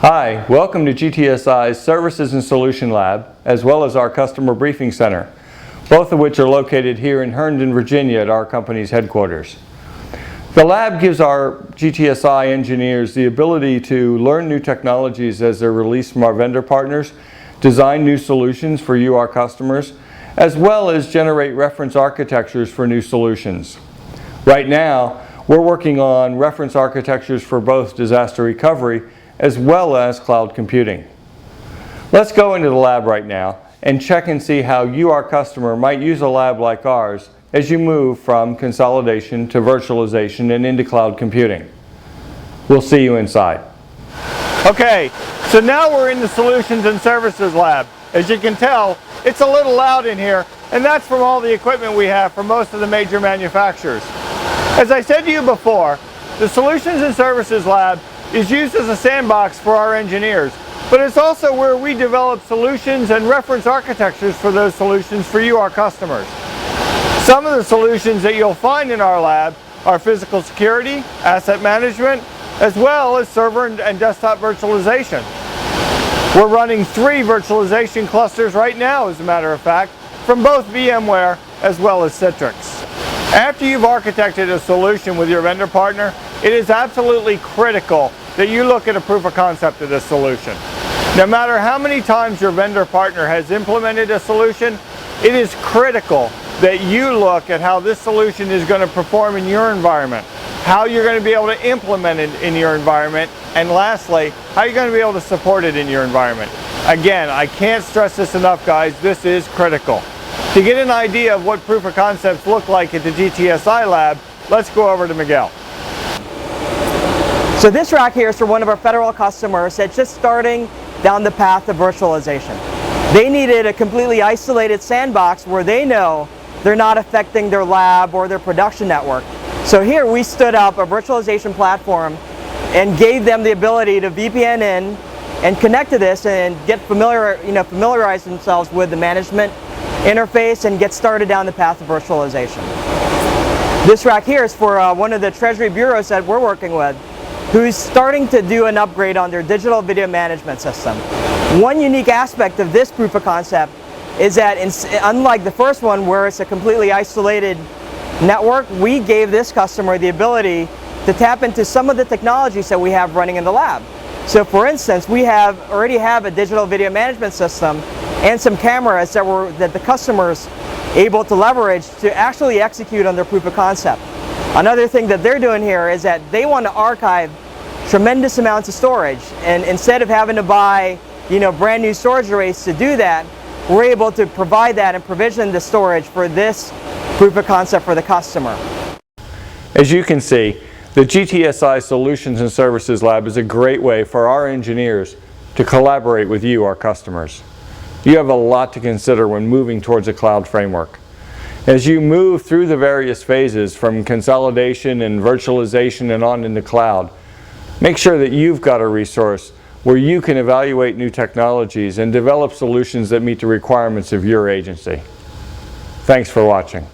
Hi, welcome to GTSI's Services and Solution Lab, as well as our Customer Briefing Center, both of which are located here in Herndon, Virginia at our company's headquarters. The lab gives our GTSI engineers the ability to learn new technologies as they're released from our vendor partners, design new solutions for you, our customers, as well as generate reference architectures for new solutions. Right now, we're working on reference architectures for both disaster recovery as well as cloud computing. Let's go into the lab right now and check and see how you, our customer, might use a lab like ours as you move from consolidation to virtualization and into cloud computing. We'll see you inside. Okay, so now we're in the Solutions and Services Lab. As you can tell, it's a little loud in here, and that's from all the equipment we have from most of the major manufacturers. As I said to you before, the Solutions and Services Lab is used as a sandbox for our engineers, but it's also where we develop solutions and reference architectures for those solutions for you, our customers. Some of the solutions that you'll find in our lab are physical security, asset management, as well as server and desktop virtualization. We're running 3 virtualization clusters right now, as a matter of fact, from both VMware as well as Citrix. After you've architected a solution with your vendor partner, it is absolutely critical that you look at a proof of concept of this solution. No matter how many times your vendor partner has implemented a solution, it is critical that you look at how this solution is going to perform in your environment, how you're going to be able to implement it in your environment, and lastly, how you're going to be able to support it in your environment. Again, I can't stress this enough, guys, this is critical. To get an idea of what proof of concepts look like at the GTSI lab, let's go over to Miguel. So this rack here is for one of our federal customers that's just starting down the path of virtualization. They needed a completely isolated sandbox where they know they're not affecting their lab or their production network. So here we stood up a virtualization platform and gave them the ability to VPN in and connect to this and get familiarize themselves with the management interface and get started down the path of virtualization. This rack here is for one of the Treasury bureaus that we're working with, who's starting to do an upgrade on their digital video management system. One unique aspect of this proof of concept is that unlike the first one where it's a completely isolated network, we gave this customer the ability to tap into some of the technologies that we have running in the lab. So for instance, we already have a digital video management system and some cameras that the customer's able to leverage to actually execute on their proof of concept. Another thing that they're doing here is that they want to archive tremendous amounts of storage, and instead of having to buy brand new storage arrays to do that, we're able to provide that and provision the storage for this proof of concept for the customer. As you can see, the GTSI Solutions and Services Lab is a great way for our engineers to collaborate with you, our customers. You have a lot to consider when moving towards a cloud framework. As you move through the various phases from consolidation and virtualization and on into cloud, make sure that you've got a resource where you can evaluate new technologies and develop solutions that meet the requirements of your agency. Thanks for watching.